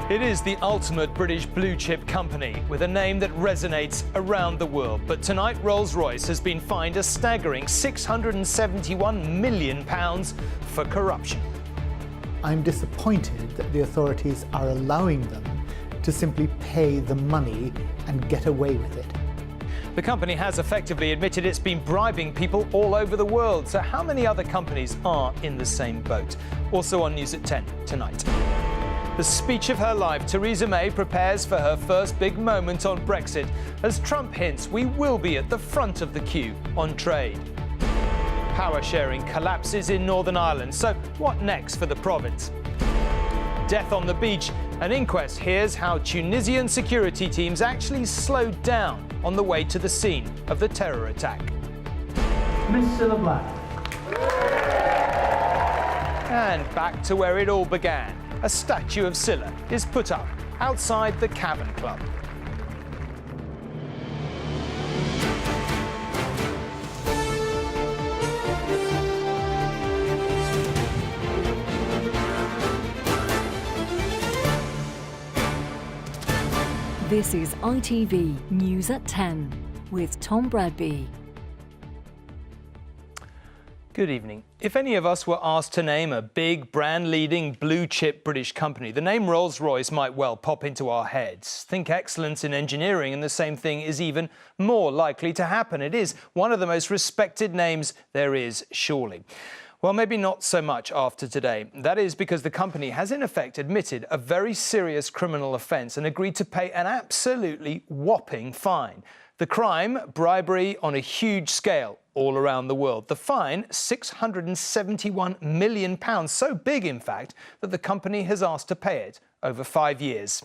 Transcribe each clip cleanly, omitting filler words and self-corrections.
It is the ultimate British blue-chip company with a name that resonates around the world. But tonight, Rolls-Royce has been fined a staggering £671 million for corruption. I'm disappointed that the authorities are allowing them to simply pay the money and get away with it. The company has effectively admitted it's been bribing people all over the world. So how many other companies are in the same boat? Also on News at 10 tonight. The speech of her life, Theresa May prepares for her first big moment on Brexit as Trump hints we will be at the front of the queue on trade. Power sharing collapses in Northern Ireland, so what next for the province? Death on the beach. An inquest hears how Tunisian security teams actually slowed down on the way to the scene of the terror attack. Miss Cilla Black. And back to where it all began. A statue of Cilla is put up outside the Cavern Club. This is ITV News at 10 with Tom Bradby. Good evening. If any of us were asked to name a big, brand-leading, blue-chip British company, the name Rolls-Royce might well pop into our heads. Think excellence in engineering and the same thing is even more likely to happen. It is one of the most respected names there is, surely. Well, maybe not so much after today. That is because the company has in effect admitted a very serious criminal offence and agreed to pay an absolutely whopping fine. The crime, bribery on a huge scale all around the world. The fine, £671 million, so big in fact that the company has asked to pay it over 5 years.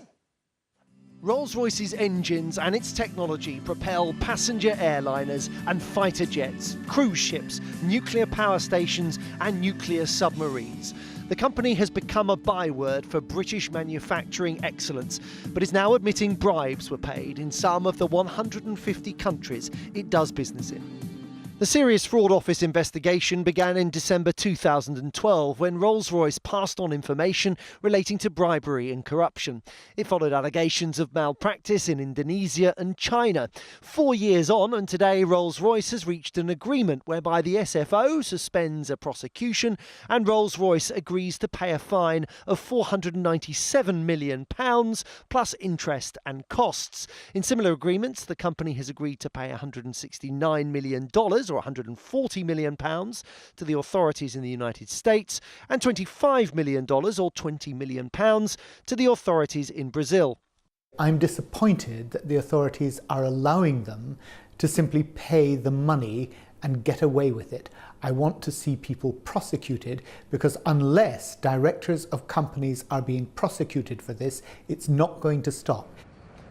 Rolls-Royce's engines and its technology propel passenger airliners and fighter jets, cruise ships, nuclear power stations and nuclear submarines. The company has become a byword for British manufacturing excellence, but is now admitting bribes were paid in some of the 150 countries it does business in. The Serious Fraud Office investigation began in December 2012 when Rolls-Royce passed on information relating to bribery and corruption. It followed allegations of malpractice in Indonesia and China. 4 years on, and today Rolls-Royce has reached an agreement whereby the SFO suspends a prosecution and Rolls-Royce agrees to pay a fine of £497 million plus interest and costs. In similar agreements, the company has agreed to pay $169 million or £140 million to the authorities in the United States and $25 million or £20 million to the authorities in Brazil. I'm disappointed that the authorities are allowing them to simply pay the money and get away with it. I want to see people prosecuted because unless directors of companies are being prosecuted for this, it's not going to stop.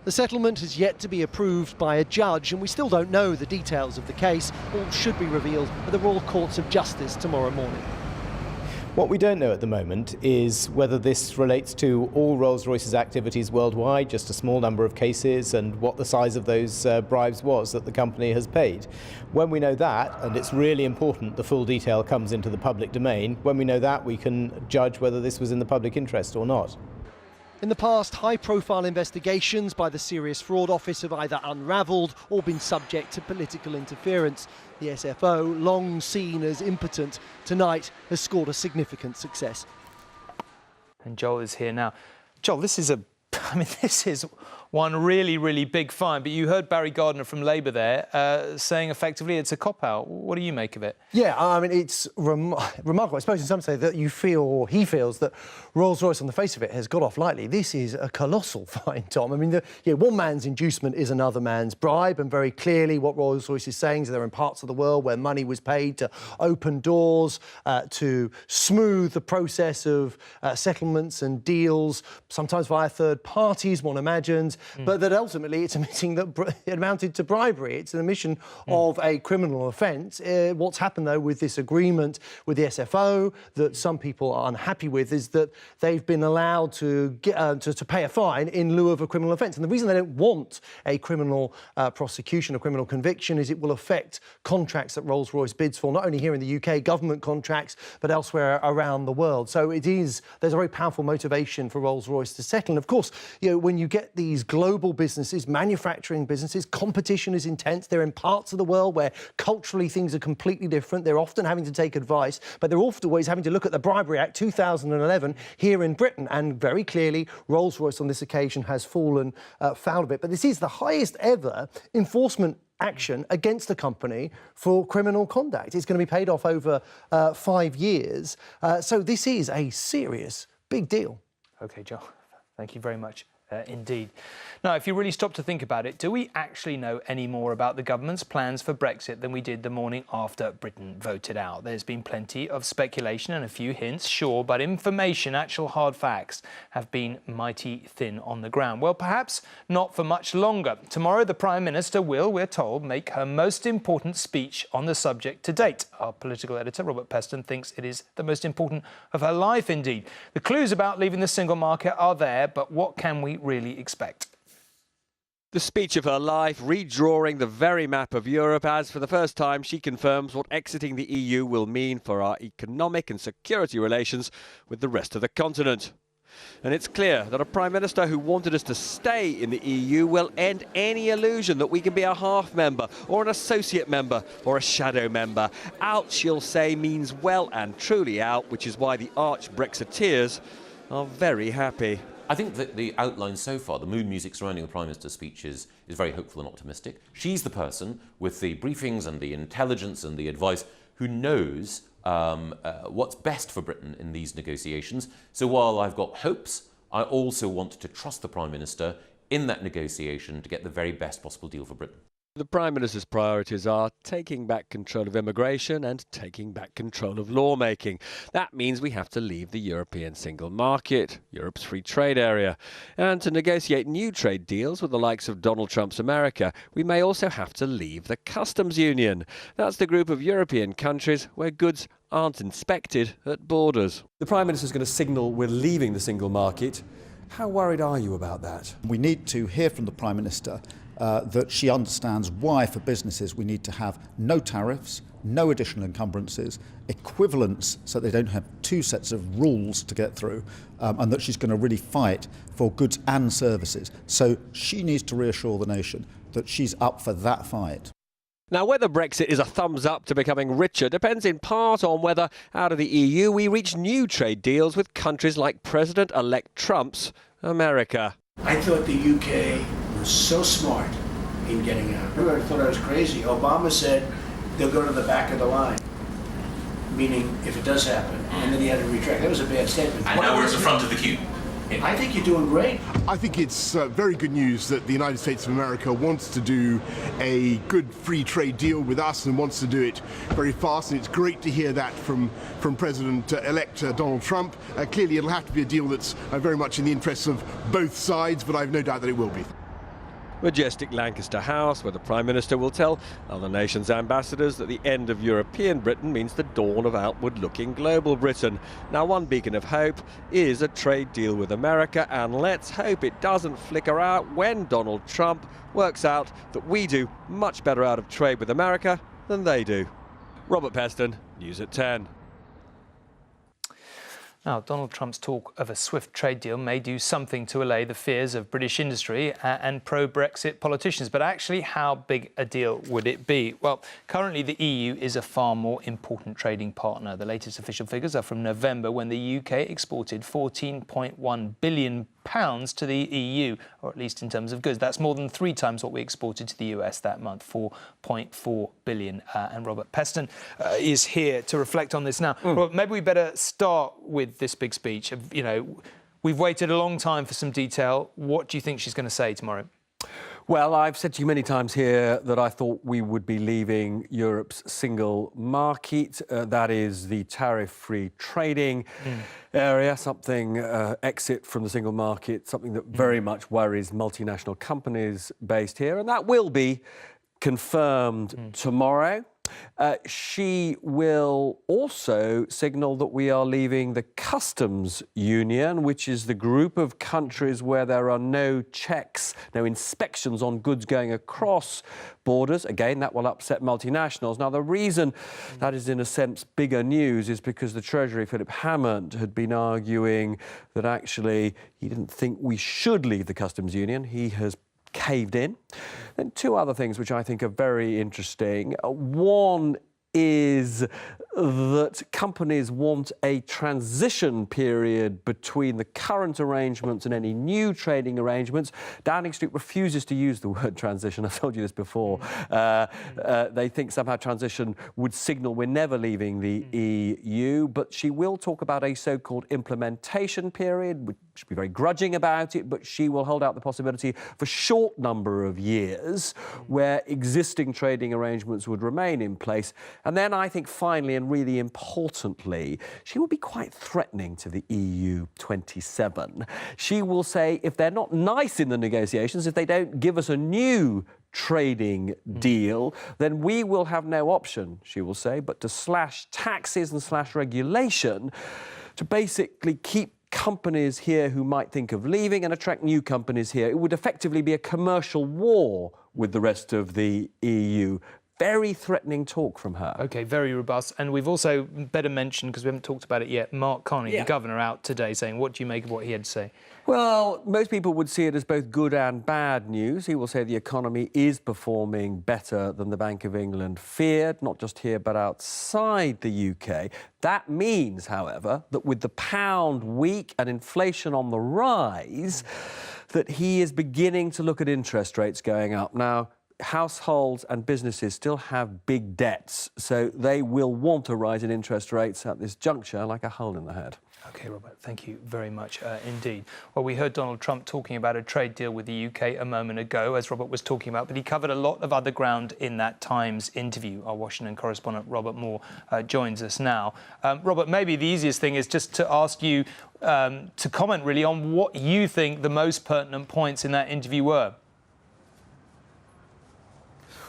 The settlement has yet to be approved by a judge and we still don't know the details of the case. All should be revealed at the Royal Courts of Justice tomorrow morning. What we don't know at the moment is whether this relates to all Rolls-Royce's activities worldwide, just a small number of cases, and what the size of those bribes was that the company has paid. When we know that, and it's really important the full detail comes into the public domain, when we know that we can judge whether this was in the public interest or not. In the past, high-profile investigations by the Serious Fraud Office have either unravelled or been subject to political interference. The SFO, long seen as impotent, tonight has scored a significant success. And Joel is here now. Joel, this is one really, really big fine, but you heard Barry Gardiner from Labour there saying effectively it's a cop-out. What do you make of it? Yeah, I mean, it's remarkable. I suppose in some say that you feel, or he feels, that Rolls-Royce on the face of it has got off lightly. This is a colossal fine, Tom. I mean, one man's inducement is another man's bribe, and very clearly what Rolls-Royce is saying is they're in parts of the world where money was paid to open doors, to smooth the process of settlements and deals, sometimes via third that parties one imagines, but that ultimately it's admitting that it amounted to bribery. It's an admission of a criminal offence. What's happened, though, with this agreement with the SFO that some people are unhappy with is that they've been allowed to to pay a fine in lieu of a criminal offence. And the reason they don't want a criminal prosecution, a criminal conviction, is it will affect contracts that Rolls-Royce bids for, not only here in the UK, government contracts, but elsewhere around the world. So there's a very powerful motivation for Rolls-Royce to settle. And of course, when you get these global businesses, manufacturing businesses, competition is intense. They're in parts of the world where culturally things are completely different. They're often having to take advice, but they're often always having to look at the Bribery Act 2011 here in Britain. And very clearly, Rolls-Royce on this occasion has fallen foul of it. But this is the highest ever enforcement action against the company for criminal conduct. It's going to be paid off over 5 years. So this is a serious, big deal. OK, Joe, thank you very much indeed. Now, if you really stop to think about it, do we actually know any more about the government's plans for Brexit than we did the morning after Britain voted out? There's been plenty of speculation and a few hints, sure, but information, actual hard facts, have been mighty thin on the ground. Well, perhaps not for much longer. Tomorrow, the Prime Minister will, we're told, make her most important speech on the subject to date. Our political editor, Robert Peston, thinks it is the most important of her life, indeed. The clues about leaving the single market are there, but what can we really expect? The speech of her life, redrawing the very map of Europe as, for the first time, she confirms what exiting the EU will mean for our economic and security relations with the rest of the continent. And it's clear that a Prime Minister who wanted us to stay in the EU will end any illusion that we can be a half member or an associate member or a shadow member. Out, she'll say, means well and truly out, which is why the arch Brexiteers are very happy. I think that the outline so far, the mood music surrounding the Prime Minister's speech is very hopeful and optimistic. She's the person with the briefings and the intelligence and the advice who knows what's best for Britain in these negotiations. So while I've got hopes, I also want to trust the Prime Minister in that negotiation to get the very best possible deal for Britain. The Prime Minister's priorities are taking back control of immigration and taking back control of lawmaking. That means we have to leave the European single market, Europe's free trade area. And to negotiate new trade deals with the likes of Donald Trump's America, we may also have to leave the customs union. That's the group of European countries where goods aren't inspected at borders. The Prime Minister is going to signal we're leaving the single market. How worried are you about that? We need to hear from the Prime Minister that she understands why, for businesses, we need to have no tariffs, no additional encumbrances, equivalence so they don't have two sets of rules to get through, and that she's going to really fight for goods and services. So she needs to reassure the nation that she's up for that fight. Now, whether Brexit is a thumbs up to becoming richer depends in part on whether, out of the EU, we reach new trade deals with countries like President-elect Trump's America. I thought the UK was so smart in getting out. Everybody thought I was crazy. Obama said they'll go to the back of the line, meaning if it does happen, and then he had to retract. That was a bad statement. And now we're at the front of the queue. I think you're doing great. I think it's very good news that the United States of America wants to do a good free trade deal with us and wants to do it very fast, and it's great to hear that from President-elect Donald Trump. Clearly it'll have to be a deal that's very much in the interests of both sides, but I have no doubt that it will be. Majestic Lancaster House, where the Prime Minister will tell other nations' ambassadors that the end of European Britain means the dawn of outward-looking global Britain. Now, one beacon of hope is a trade deal with America, and let's hope it doesn't flicker out when Donald Trump works out that we do much better out of trade with America than they do. Robert Peston, News at 10. Now, Donald Trump's talk of a swift trade deal may do something to allay the fears of British industry and pro-Brexit politicians. But actually, how big a deal would it be? Well, currently the EU is a far more important trading partner. The latest official figures are from November, when the UK exported £14.1 billion to the EU, or at least in terms of goods. That's more than 3 times what we exported to the US that month, $4.4 billion. And Robert Peston is here to reflect on this now. Robert, maybe we better start with this big speech. You know, we've waited a long time for some detail. What do you think she's going to say tomorrow? Well, I've said to you many times here that I thought we would be leaving Europe's single market. That is the tariff-free trading area, something exit from the single market, something that very much worries multinational companies based here. And that will be confirmed tomorrow. She will also signal that we are leaving the customs union, which is the group of countries where there are no checks, no inspections on goods going across borders. Again, that will upset multinationals. Now, the reason that is, in a sense, bigger news is because the Treasury, Philip Hammond, had been arguing that actually he didn't think we should leave the customs union. He has caved in. And two other things which I think are very interesting. One is that companies want a transition period between the current arrangements and any new trading arrangements. Downing Street refuses to use the word transition. I've told you this before. They think somehow transition would signal we're never leaving the EU, but she will talk about a so-called implementation period. We should be very grudging about it, but she will hold out the possibility for a short number of years where existing trading arrangements would remain in place. And then I think finally, and really importantly, she will be quite threatening to the EU 27. She will say if they're not nice in the negotiations, if they don't give us a new trading deal, then we will have no option, she will say, but to slash taxes and slash regulation to basically keep companies here who might think of leaving and attract new companies here. It would effectively be a commercial war with the rest of the EU. Very threatening talk from her. OK, very robust. And we've also better mentioned, because we haven't talked about it yet, Mark Carney, the governor, out today saying, what do you make of what he had to say? Well, most people would see it as both good and bad news. He will say the economy is performing better than the Bank of England feared, not just here but outside the UK. That means, however, that with the pound weak and inflation on the rise, that he is beginning to look at interest rates going up. Now, households and businesses still have big debts, so they will want a rise in interest rates at this juncture like a hole in the head. OK, Robert, thank you very much indeed. Well, we heard Donald Trump talking about a trade deal with the UK a moment ago, as Robert was talking about, but he covered a lot of other ground in that Times interview. Our Washington correspondent, Robert Moore, joins us now. Robert, maybe the easiest thing is just to ask you to comment really on what you think the most pertinent points in that interview were.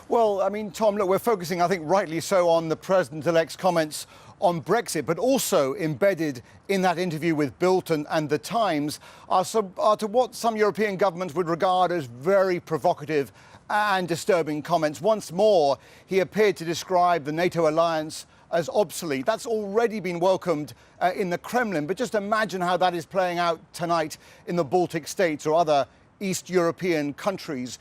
Well, I mean, Tom, look, we're focusing, I think rightly so, on the President-elect's comments on Brexit, but also embedded in that interview with Bilton and The Times are to what some European governments would regard as very provocative and disturbing comments. Once more, he appeared to describe the NATO alliance as obsolete. That's already been welcomed in the Kremlin, but just imagine how that is playing out tonight in the Baltic states or other East European countries.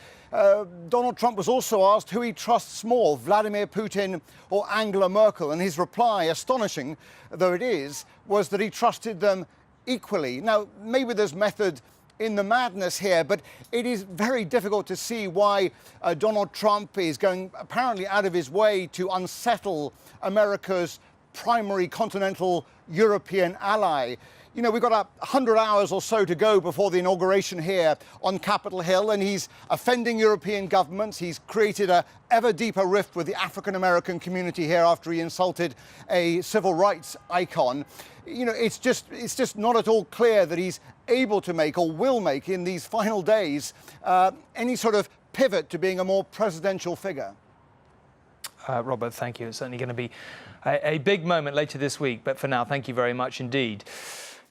Donald Trump was also asked who he trusts more, Vladimir Putin or Angela Merkel, and his reply, astonishing though it is, was that he trusted them equally. Now, maybe there's method in the madness here, but it is very difficult to see why Donald Trump is going apparently out of his way to unsettle America's primary continental European ally. You know, we've got 100 hours or so to go before the inauguration here on Capitol Hill, and he's offending European governments. He's created an ever deeper rift with the African-American community here after he insulted a civil rights icon. You know, it's just not at all clear that he's able to make or will make in these final days any sort of pivot to being a more presidential figure. Robert, thank you. It's certainly going to be a big moment later this week, but for now, thank you very much indeed.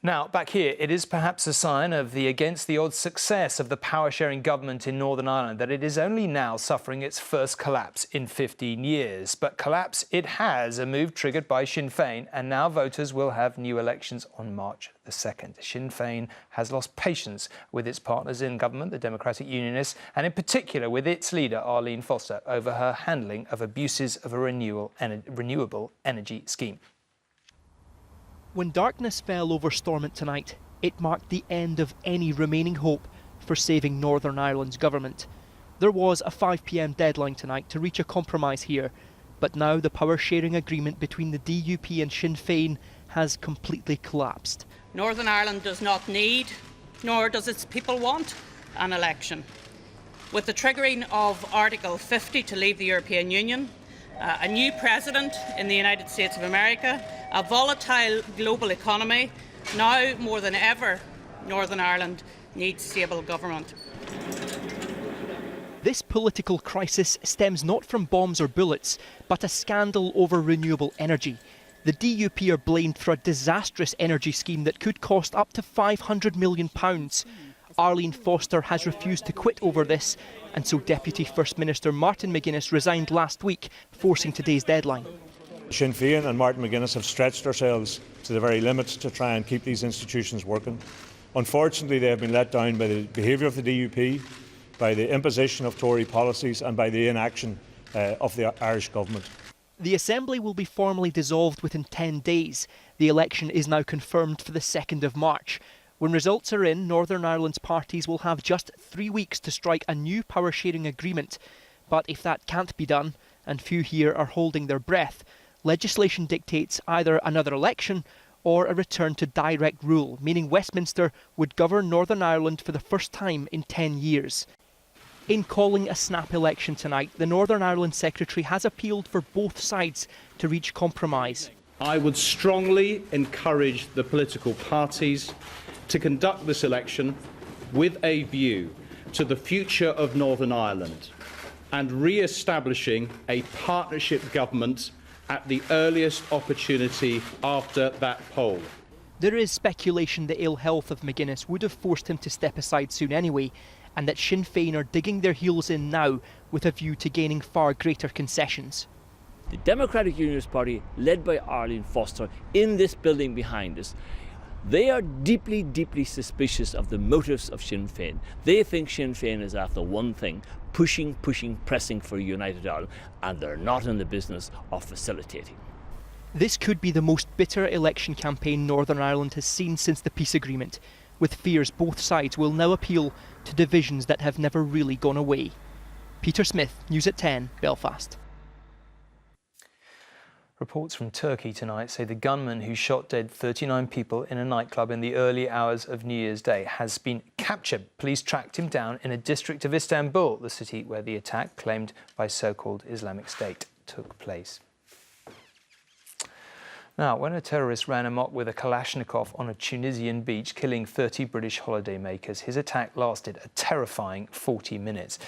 Now, back here, it is perhaps a sign of the against-the-odds success of the power-sharing government in Northern Ireland that it is only now suffering its first collapse in 15 years. But collapse it has, a move triggered by Sinn Féin, and now voters will have new elections on March the 2nd. Sinn Féin has lost patience with its partners in government, the Democratic Unionists, and in particular with its leader, Arlene Foster, over her handling of abuses of a renewable energy scheme. When darkness fell over Stormont tonight, it marked the end of any remaining hope for saving Northern Ireland's government. There was a 5 p.m. deadline tonight to reach a compromise here, but now the power-sharing agreement between the DUP and Sinn Féin has completely collapsed. Northern Ireland does not need, nor does its people want, an election. With the triggering of Article 50 to leave the European Union, a new president in the United States of America, a volatile global economy, now more than ever, Northern Ireland needs stable government. This political crisis stems not from bombs or bullets, but a scandal over renewable energy. The DUP are blamed for a disastrous energy scheme that could cost up to £500 million. Arlene Foster has refused to quit over this, and so Deputy First Minister Martin McGuinness resigned last week, forcing today's deadline. Sinn Féin and Martin McGuinness have stretched ourselves to the very limits to try and keep these institutions working. Unfortunately, they have been let down by the behaviour of the DUP, by the imposition of Tory policies and by the inaction of the Irish government. The Assembly will be formally dissolved within 10 days. The election is now confirmed for the 2nd of March. When results are in, Northern Ireland's parties will have just 3 weeks to strike a new power-sharing agreement. But if that can't be done, and few here are holding their breath, legislation dictates either another election or a return to direct rule, meaning Westminster would govern Northern Ireland for the first time in 10 years. In calling a snap election tonight, the Northern Ireland Secretary has appealed for both sides to reach compromise. I would strongly encourage the political parties to conduct this election with a view to the future of Northern Ireland and re-establishing a partnership government at the earliest opportunity after that poll. There is speculation the ill health of McGuinness would have forced him to step aside soon anyway, and that Sinn Féin are digging their heels in now with a view to gaining far greater concessions. The Democratic Unionist Party, led by Arlene Foster, in this building behind us, they are deeply, deeply suspicious of the motives of Sinn Féin. They think Sinn Féin is after one thing, pushing, pressing for a united Ireland, and they're not in the business of facilitating. This could be the most bitter election campaign Northern Ireland has seen since the peace agreement, with fears both sides will now appeal to divisions that have never really gone away. Peter Smith, News at 10, Belfast. Reports from Turkey tonight say the gunman who shot dead 39 people in a nightclub in the early hours of New Year's Day has been captured. Police tracked him down in a district of Istanbul, the city where the attack, claimed by so-called Islamic State, took place. Now, when a terrorist ran amok with a Kalashnikov on a Tunisian beach, killing 30 British holidaymakers, his attack lasted a terrifying 40 minutes.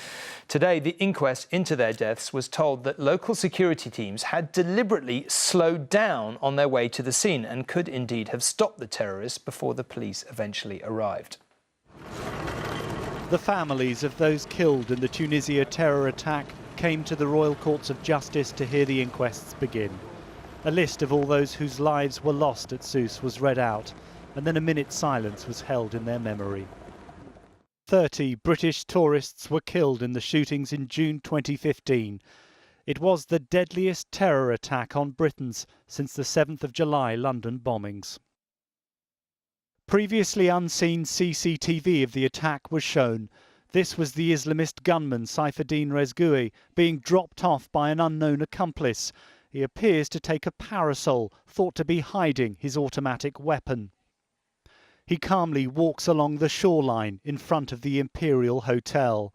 Today, the inquest into their deaths was told that local security teams had deliberately slowed down on their way to the scene and could indeed have stopped the terrorists before the police eventually arrived. The families of those killed in the Tunisia terror attack came to the Royal Courts of Justice to hear the inquests begin. A list of all those whose lives were lost at Sousse was read out, and then a minute's silence was held in their memory. 30 British tourists were killed in the shootings in June 2015. It was the deadliest terror attack on Britons since the 7th of July London bombings. Previously unseen CCTV of the attack was shown. This was the Islamist gunman Saifuddin Rezgui being dropped off by an unknown accomplice. He appears to take a parasol, thought to be hiding his automatic weapon. He calmly walks along the shoreline in front of the Imperial Hotel.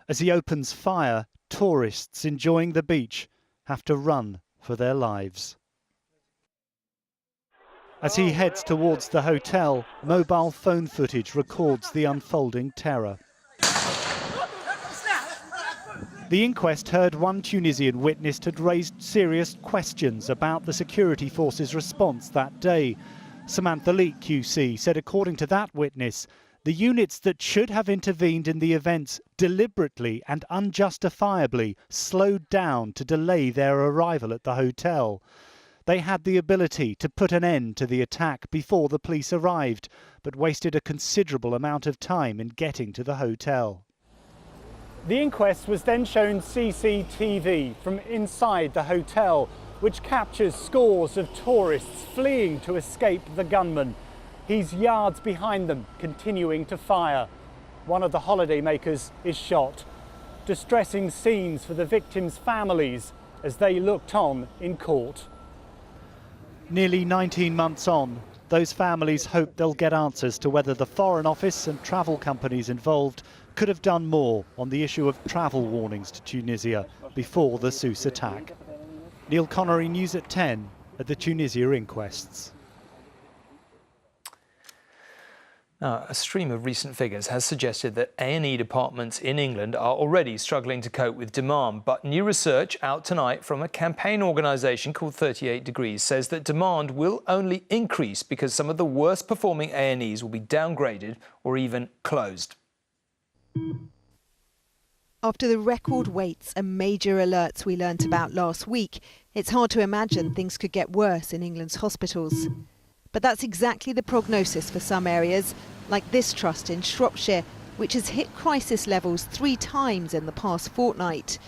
As he opens fire, tourists enjoying the beach have to run for their lives. As he heads towards the hotel, mobile phone footage records the unfolding terror. The inquest heard one Tunisian witness had raised serious questions about the security forces' response that day. Samantha Leake QC said according to that witness, the units that should have intervened in the events deliberately and unjustifiably slowed down to delay their arrival at the hotel. They had the ability to put an end to the attack before the police arrived, but wasted a considerable amount of time in getting to the hotel. The inquest was then shown CCTV from inside the hotel, which captures scores of tourists fleeing to escape the gunman. He's yards behind them, continuing to fire. One of the holidaymakers is shot. Distressing scenes for the victims' families as they looked on in court. Nearly 19 months on, those families hope they'll get answers to whether the Foreign Office and travel companies involved could have done more on the issue of travel warnings to Tunisia before the Sousse attack. Neil Connery, News at 10 at the Tunisia inquests. Now, a stream of recent figures has suggested that A&E departments in England are already struggling to cope with demand. But new research out tonight from a campaign organisation called 38 Degrees says that demand will only increase because some of the worst performing A&Es will be downgraded or even closed. After the record waits and major alerts we learnt about last week, it's hard to imagine things could get worse in England's hospitals. But that's exactly the prognosis for some areas, like this trust in Shropshire, which has hit crisis levels 3 times in the past fortnight.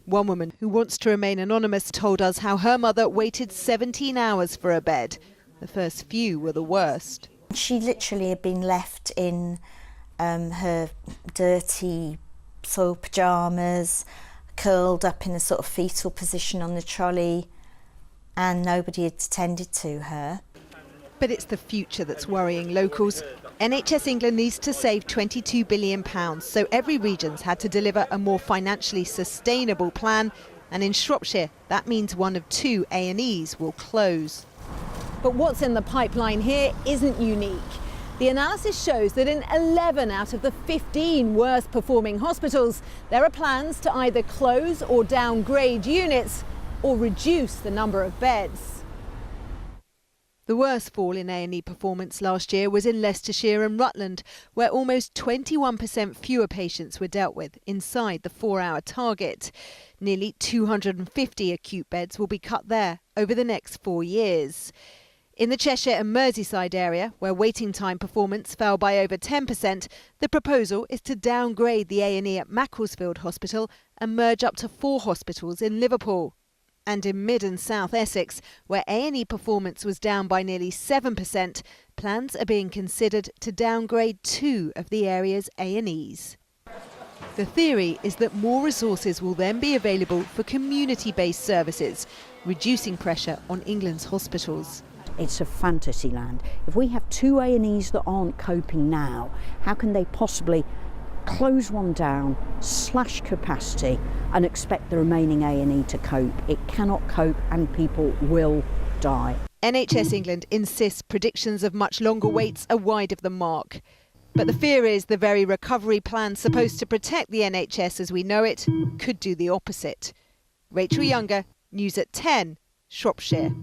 One woman who wants to remain anonymous told us how her mother waited 17 hours for a bed. The first few were the worst. She literally had been left in her dirty soiled pyjamas, curled up in a sort of fetal position on the trolley, and nobody had attended to her. But it's the future that's worrying locals. NHS England needs to save £22 billion, so every region's had to deliver a more financially sustainable plan. And in Shropshire, that means one of 2 A&Es will close. But what's in the pipeline here isn't unique. The analysis shows that in 11 out of the 15 worst performing hospitals, there are plans to either close or downgrade units or reduce the number of beds. The worst fall in A&E performance last year was in Leicestershire and Rutland, where almost 21% fewer patients were dealt with inside the 4-hour target. Nearly 250 acute beds will be cut there over the next 4 years. In the Cheshire and Merseyside area, where waiting time performance fell by over 10%, the proposal is to downgrade the A&E at Macclesfield Hospital and merge up to 4 hospitals in Liverpool. And in Mid and South Essex, where A&E performance was down by nearly 7%, plans are being considered to downgrade 2 of the area's A&Es. The theory is that more resources will then be available for community-based services, reducing pressure on England's hospitals. It's a fantasy land. If we have 2 A&Es that aren't coping now, how can they possibly close one down, slash capacity and expect the remaining A&E to cope? It cannot cope and people will die. NHS England insists predictions of much longer waits are wide of the mark. But the fear is the very recovery plan supposed to protect the NHS as we know it could do the opposite. Rachel Younger, News at 10, Shropshire.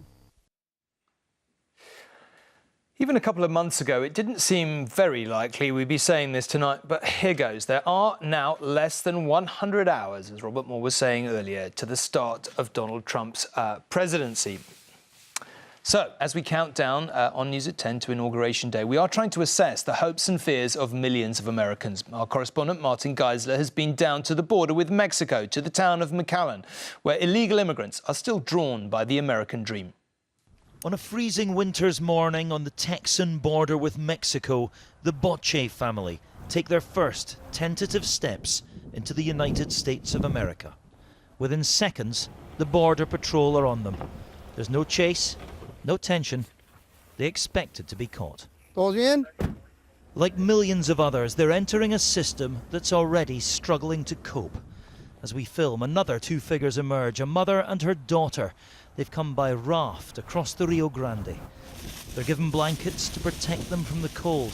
Even a couple of months ago, it didn't seem very likely we'd be saying this tonight, but here goes. There are now less than 100 hours, as Robert Moore was saying earlier, to the start of Donald Trump's presidency. So, as we count down on News at 10 to Inauguration Day, we are trying to assess the hopes and fears of millions of Americans. Our correspondent, Martin Geisler, has been down to the border with Mexico, to the town of McAllen, where illegal immigrants are still drawn by the American dream. On a freezing winter's morning on the Texan border with Mexico, the Boche family take their first tentative steps into the United States of America. Within seconds, the Border Patrol are on them. There's no chase, no tension. They expected to be caught. Todos bien? Like millions of others, they're entering a system that's already struggling to cope. As we film, another 2 figures emerge, a mother and her daughter. They've come by raft across the Rio Grande. They're given blankets to protect them from the cold,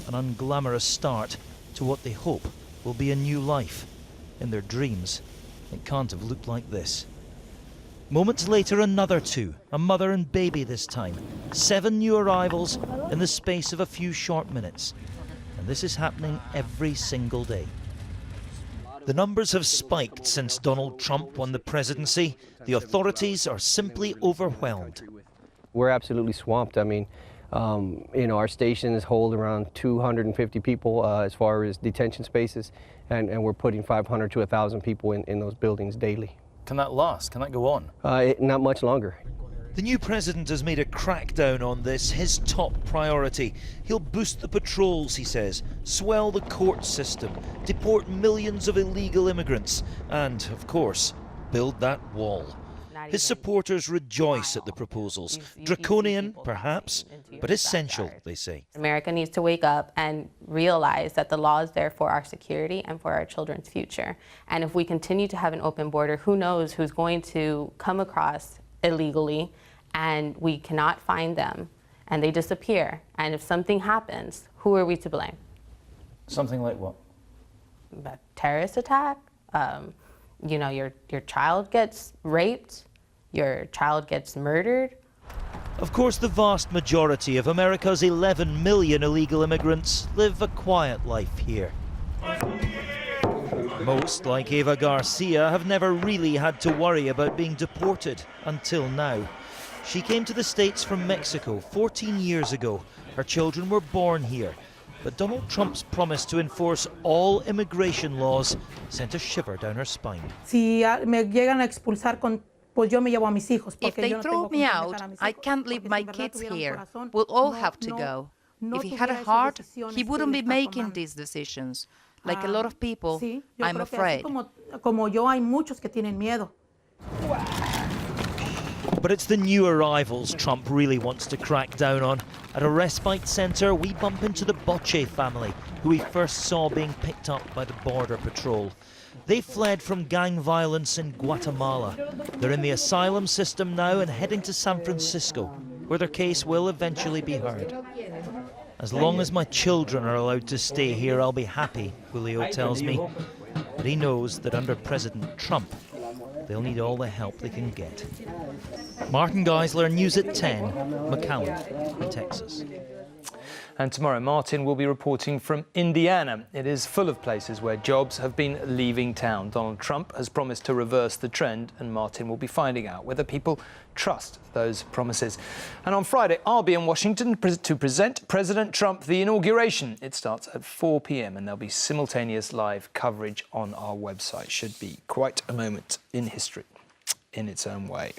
an unglamorous start to what they hope will be a new life. In their dreams, it can't have looked like this. Moments later, another 2, a mother and baby this time. 7 new arrivals in the space of a few short minutes. And this is happening every single day. The numbers have spiked since Donald Trump won the presidency. The authorities are simply overwhelmed. We're absolutely swamped. I mean, our stations hold around 250 people as far as detention spaces, and we're putting 500 to 1,000 people in those buildings daily. Can that last? Can that go on? Not much longer. The new president has made a crackdown on this his top priority. He'll boost the patrols, he says, swell the court system, deport millions of illegal immigrants, and, of course, build that wall. His supporters rejoice at the proposals. Draconian, perhaps, but essential, they say. America needs to wake up and realize that the law is there for our security and for our children's future. And if we continue to have an open border, who knows who's going to come across illegally and we cannot find them and they disappear. And if something happens, who are we to blame? Something like what? A terrorist attack. You know, your child gets raped, your child gets murdered. Of course, the vast majority of America's 11 million illegal immigrants live a quiet life here. Most, like Eva Garcia, have never really had to worry about being deported until now. She came to the States from Mexico 14 years ago. Her children were born here. But Donald Trump's promise to enforce all immigration laws sent a shiver down her spine. If they throw me out, I can't leave my kids here. We'll all have to go. If he had a heart, he wouldn't be making these decisions. Like a lot of people, I'm afraid. But it's the new arrivals Trump really wants to crack down on. At a respite centre, we bump into the Boche family, who we first saw being picked up by the Border Patrol. They fled from gang violence in Guatemala. They're in the asylum system now and heading to San Francisco, where their case will eventually be heard. As long as my children are allowed to stay here, I'll be happy, Julio tells me. But he knows that under President Trump, they'll need all the help they can get. Martin Geisler, News at 10, McAllen, Texas. And tomorrow, Martin will be reporting from Indiana. It is full of places where jobs have been leaving town. Donald Trump has promised to reverse the trend, and Martin will be finding out whether people trust those promises. And on Friday, I'll be in Washington to present President Trump the inauguration. It starts at 4 p.m. and there'll be simultaneous live coverage on our website. Should be quite a moment in history in its own way.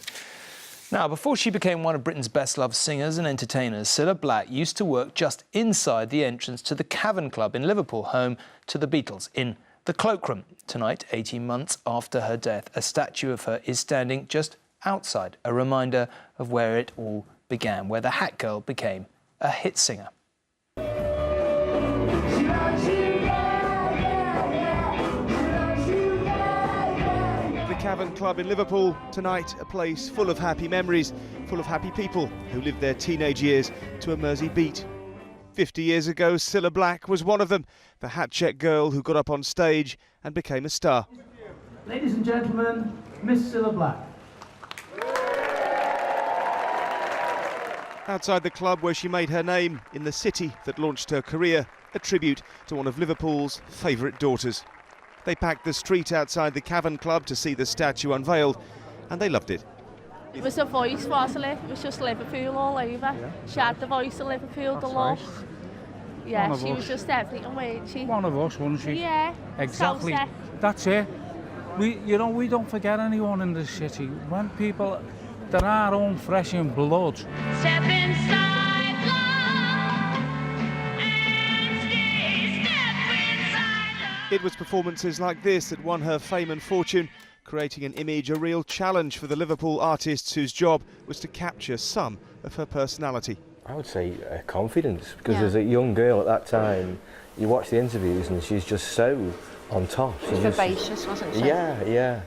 Now, before she became one of Britain's best-loved singers and entertainers, Cilla Black used to work just inside the entrance to the Cavern Club in Liverpool, home to the Beatles, in the Cloakroom. Tonight, 18 months after her death, a statue of her is standing just outside, a reminder of where it all began, where the Hat Girl became a hit singer. Cavern Club in Liverpool. Tonight, a place full of happy memories, full of happy people who lived their teenage years to a Mersey beat. 50 years ago, Cilla Black was one of them, the hat-check girl who got up on stage and became a star. Ladies and gentlemen, Miss Cilla Black. Outside the club where she made her name, in the city that launched her career, a tribute to one of Liverpool's favourite daughters. They packed the street outside the Cavern Club to see the statue unveiled, and they loved it. It was a voice, wasn't it? It was just Liverpool all over. Yeah. She had the voice of Liverpool, the look. Right. Yeah, she was just everything, wasn't she? One of us, wasn't she? Yeah. Exactly. That's it. We don't forget anyone in this city. When people, they're our own flesh and blood. Step inside. It was performances like this that won her fame and fortune, creating an image, a real challenge for the Liverpool artists whose job was to capture some of her personality. I would say confidence, because as a young girl at that time, you watch the interviews and she's just so on top. She's vivacious, wasn't she? Yeah.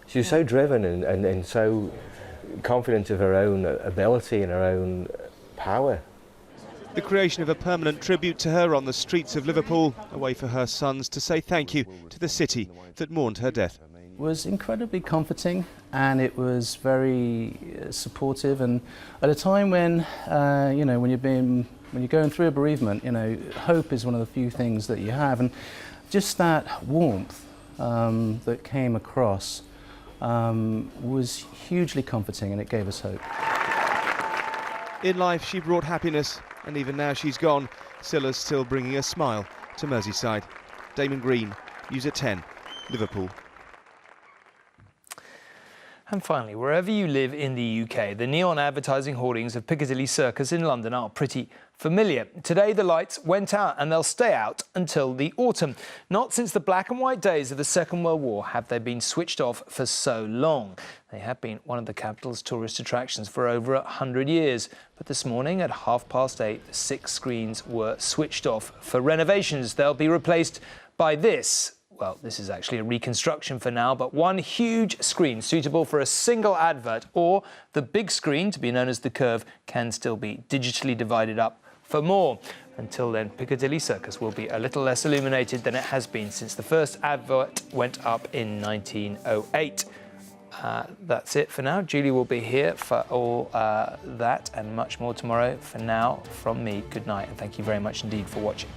She was so driven and so confident of her own ability and her own power. The creation of a permanent tribute to her on the streets of Liverpool, a way for her sons to say thank you to the city that mourned her death. It was incredibly comforting, and it was very supportive, and at a time when when you're going through a bereavement, hope is one of the few things that you have, and just that warmth that came across was hugely comforting, and it gave us hope. In life she brought happiness, and even now she's gone, Cilla's still bringing a smile to Merseyside. Damon Green, News at 10, Liverpool. And finally, wherever you live in the UK, the neon advertising hoardings of Piccadilly Circus in London are pretty familiar. Today, the lights went out and they'll stay out until the autumn. Not since the black and white days of the Second World War have they been switched off for so long. They have been one of the capital's tourist attractions for over 100 years. But this morning at 8:30, 6 screens were switched off for renovations. They'll be replaced by this. Well, this is actually a reconstruction for now, but one huge screen suitable for a single advert, or the big screen, to be known as the Curve, can still be digitally divided up for more. Until then, Piccadilly Circus will be a little less illuminated than it has been since the first advert went up in 1908. That's it for now. Julie will be here for all that and much more tomorrow. For now, from me, good night, and thank you very much indeed for watching.